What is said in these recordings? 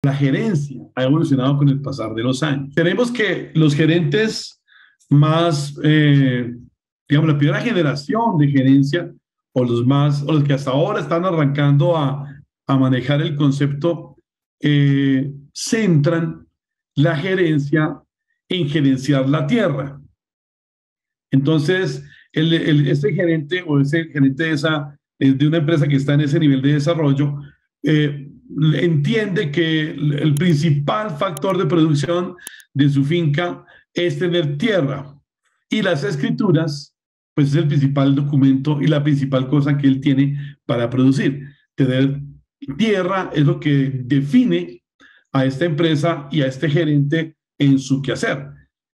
La gerencia ha evolucionado con el pasar de los años. Tenemos que los gerentes más, digamos, la primera generación de gerencia, o los que hasta ahora están arrancando a manejar el concepto, centran la gerencia en gerenciar la tierra. Entonces, ese gerente o ese gerente de una empresa que está en ese nivel de desarrollo, entiende que el principal factor de producción de su finca es tener tierra, y las escrituras, pues es el principal documento y la principal cosa que él tiene para producir. Tener tierra es lo que define a esta empresa y a este gerente en su quehacer.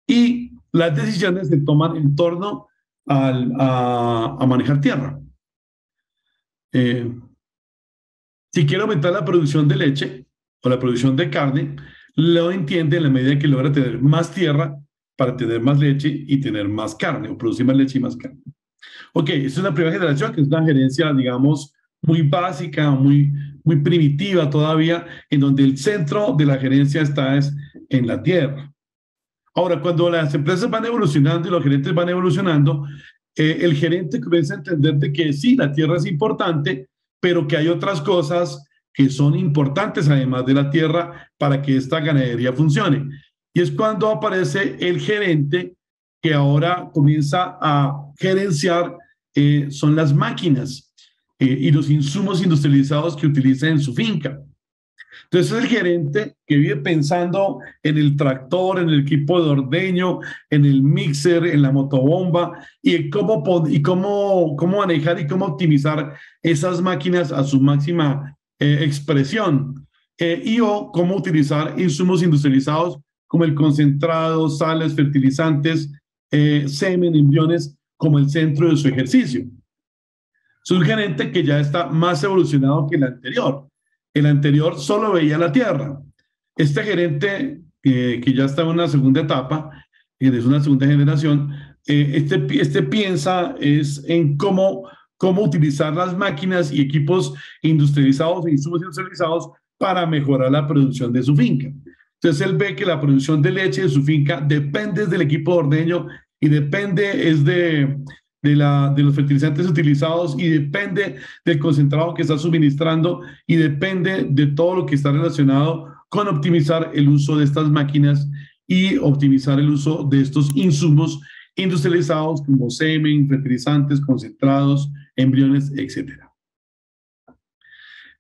Y las decisiones se toman en torno a manejar tierra. Si quiere aumentar la producción de leche o la producción de carne, lo entiende en la medida que logra tener más tierra para tener más leche y tener más carne, o producir más leche y más carne. Ok, esta es una primera generación, que es una gerencia, digamos, muy básica, muy primitiva todavía, en donde el centro de la gerencia está en la tierra. Ahora, cuando las empresas van evolucionando y los gerentes van evolucionando, el gerente comienza a entender de que sí, la tierra es importante, pero que hay otras cosas que son importantes además de la tierra para que esta ganadería funcione. Y es cuando aparece el gerente que ahora comienza a gerenciar, son las máquinas y los insumos industrializados que utiliza en su finca. Entonces es el gerente que vive pensando en el tractor, en el equipo de ordeño, en el mixer, en la motobomba, y cómo manejar y cómo optimizar esas máquinas a su máxima expresión, o cómo utilizar insumos industrializados como el concentrado, sales, fertilizantes, semen, embriones, como el centro de su ejercicio. Es un gerente que ya está más evolucionado que el anterior. El anterior solo veía la tierra. Este gerente, que ya está en una segunda etapa, es una segunda generación, este piensa en cómo utilizar las máquinas y equipos industrializados e insumos industrializados para mejorar la producción de su finca. Entonces él ve que la producción de leche de su finca depende del equipo de ordeño y depende de los fertilizantes utilizados, y depende del concentrado que está suministrando, y depende de todo lo que está relacionado con optimizar el uso de estas máquinas y optimizar el uso de estos insumos industrializados como semen, fertilizantes, concentrados, embriones, etc.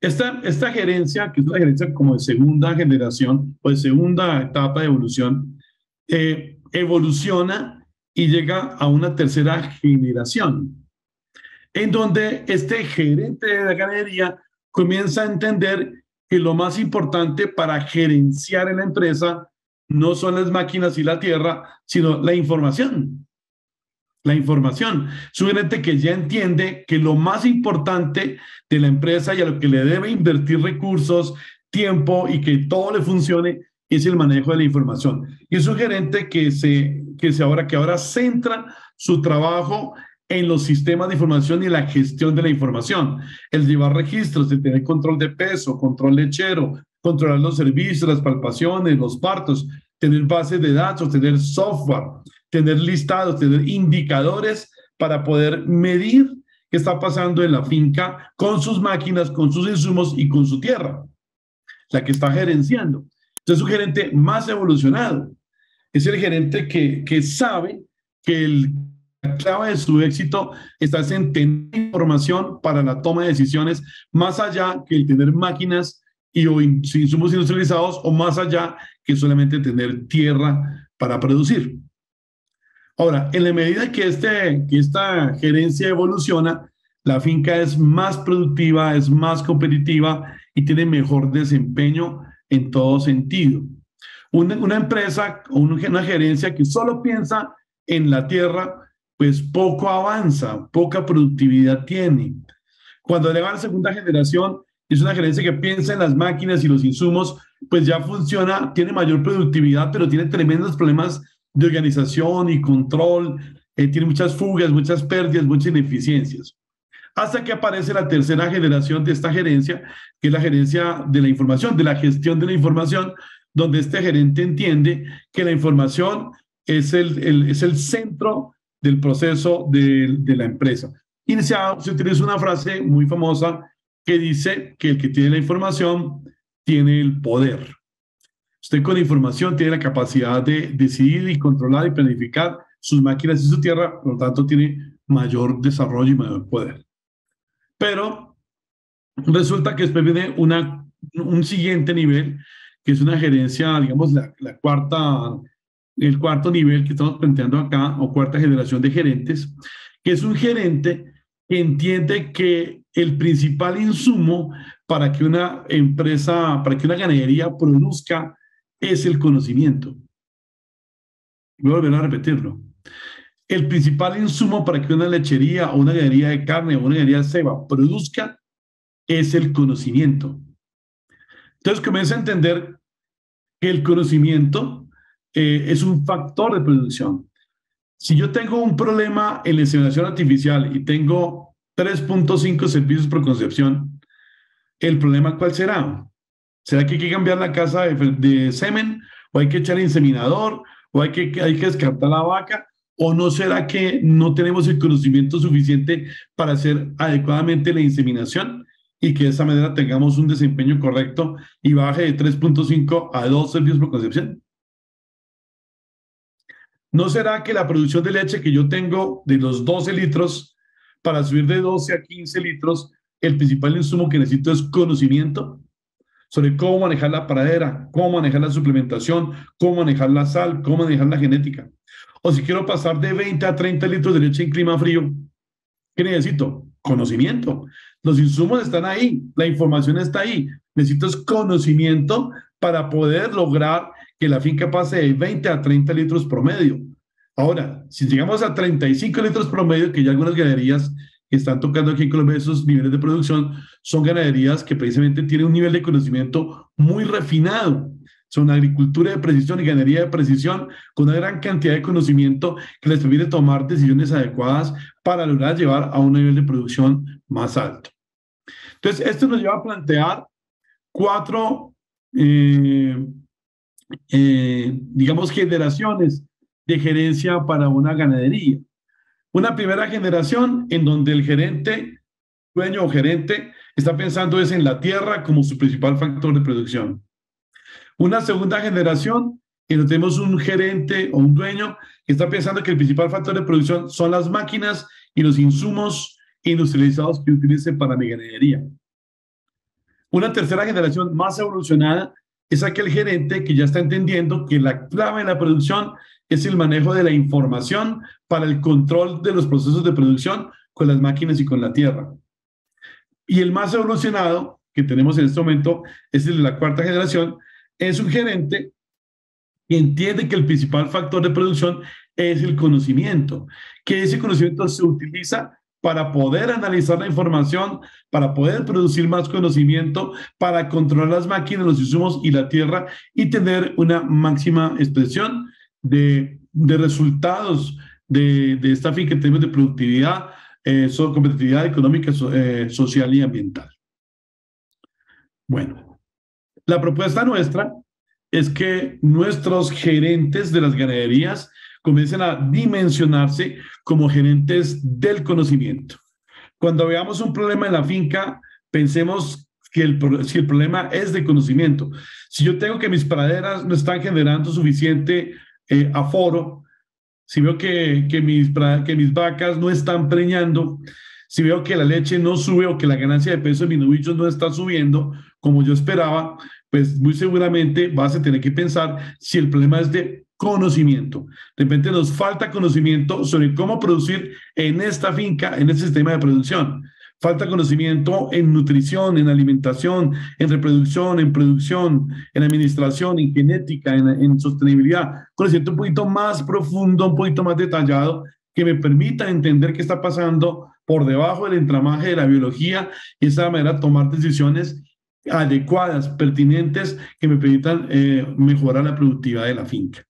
Esta gerencia, que es una gerencia como de segunda generación o de segunda etapa de evolución, evoluciona y llega a una tercera generación, en donde este gerente de la ganadería comienza a entender que lo más importante para gerenciar en la empresa no son las máquinas y la tierra, sino la información. La información. Es un gerente que ya entiende que lo más importante de la empresa y a lo que le debe invertir recursos, tiempo y que todo le funcione es el manejo de la información. Y es un gerente que ahora centra su trabajo en los sistemas de información y la gestión de la información. El llevar registros, el tener control de peso, control lechero, controlar los servicios, las palpaciones, los partos, tener bases de datos, tener software, tener listados, tener indicadores para poder medir qué está pasando en la finca con sus máquinas, con sus insumos y con su tierra, la que está gerenciando. Entonces, es un gerente más evolucionado. Es el gerente que sabe que la clave de su éxito está en tener información para la toma de decisiones, más allá que el tener máquinas o insumos industrializados, o más allá que solamente tener tierra para producir. Ahora, en la medida que esta gerencia evoluciona, la finca es más productiva, es más competitiva y tiene mejor desempeño en todo sentido. Una empresa o una gerencia que solo piensa en la tierra, pues poco avanza, poca productividad tiene. Cuando le va a la segunda generación, es una gerencia que piensa en las máquinas y los insumos, pues ya funciona, tiene mayor productividad, pero tiene tremendos problemas de organización y control, tiene muchas fugas, muchas pérdidas, muchas ineficiencias. hasta que aparece la tercera generación de esta gerencia, que es la gerencia de la información, de la gestión de la información, donde este gerente entiende que la información es es el centro del proceso de la empresa. Y se utiliza una frase muy famosa que dice que el que tiene la información tiene el poder. Usted con la información tiene la capacidad de decidir y controlar y planificar sus máquinas y su tierra, por lo tanto tiene mayor desarrollo y mayor poder. Pero resulta que después viene un siguiente nivel, que es una gerencia, digamos, el cuarto nivel que estamos planteando acá, o cuarta generación de gerentes, que es un gerente que entiende que el principal insumo para que una empresa, para que una ganadería produzca es el conocimiento. Voy a volver a repetirlo. El principal insumo para que una lechería o una ganadería de carne o una ganadería de ceba produzca es el conocimiento. Entonces comienza a entender que el conocimiento es un factor de producción. Si yo tengo un problema en la inseminación artificial y tengo 3.5 servicios por concepción, ¿el problema cuál será? ¿Será que hay que cambiar la casa de semen? ¿O hay que echar inseminador? ¿O hay que descartar la vaca? ¿O no será que no tenemos el conocimiento suficiente para hacer adecuadamente la inseminación y que de esa manera tengamos un desempeño correcto y baje de 3.5 a 2 servicios por concepción? ¿No será que la producción de leche que yo tengo de los 12 litros para subir de 12 a 15 litros, el principal insumo que necesito es conocimiento sobre cómo manejar la pradera, cómo manejar la suplementación, cómo manejar la sal, cómo manejar la genética? O si quiero pasar de 20 a 30 litros de leche en clima frío, ¿qué necesito? Conocimiento. Los insumos están ahí, la información está ahí. Necesito conocimiento para poder lograr que la finca pase de 20 a 30 litros promedio. Ahora, si llegamos a 35 litros promedio, que ya algunas ganaderías que están tocando aquí en Colombia esos niveles de producción, son ganaderías que precisamente tienen un nivel de conocimiento muy refinado. Son agricultura de precisión y ganadería de precisión con una gran cantidad de conocimiento que les permite tomar decisiones adecuadas para lograr llevar a un nivel de producción más alto. Entonces, esto nos lleva a plantear cuatro, digamos, generaciones de gerencia para una ganadería. Una primera generación en donde el gerente, dueño o gerente, está pensando es en la tierra como su principal factor de producción. Una segunda generación en donde tenemos un gerente o un dueño que está pensando que el principal factor de producción son las máquinas y los insumos industrializados que utilice para mi ganadería. Una tercera generación más evolucionada es aquel gerente que ya está entendiendo que la clave de la producción es el manejo de la información para el control de los procesos de producción con las máquinas y con la tierra. Y el más evolucionado que tenemos en este momento es el de la cuarta generación, es un gerente que entiende que el principal factor de producción es el conocimiento, que ese conocimiento se utiliza para poder analizar la información, para poder producir más conocimiento, para controlar las máquinas, los insumos y la tierra y tener una máxima expresión de resultados de esta finca en términos de productividad, competitividad económica, social y ambiental. Bueno, la propuesta nuestra es que nuestros gerentes de las ganaderías comiencen a dimensionarse como gerentes del conocimiento. Cuando veamos un problema en la finca, pensemos que si el problema es de conocimiento. Si yo tengo que mis praderas no están generando suficiente aforo, si veo que mis vacas no están preñando, si veo que la leche no sube o que la ganancia de peso de mis novillos no está subiendo como yo esperaba, pues muy seguramente vas a tener que pensar si el problema es de conocimiento. De repente nos falta conocimiento sobre cómo producir en esta finca, en este sistema de producción. Falta conocimiento en nutrición, en alimentación, en reproducción, en producción, en administración, en genética, en sostenibilidad. Conocimiento un poquito más profundo, un poquito más detallado, que me permita entender qué está pasando por debajo del entramaje de la biología y de esa manera tomar decisiones adecuadas, pertinentes, que me permitan mejorar la productividad de la finca.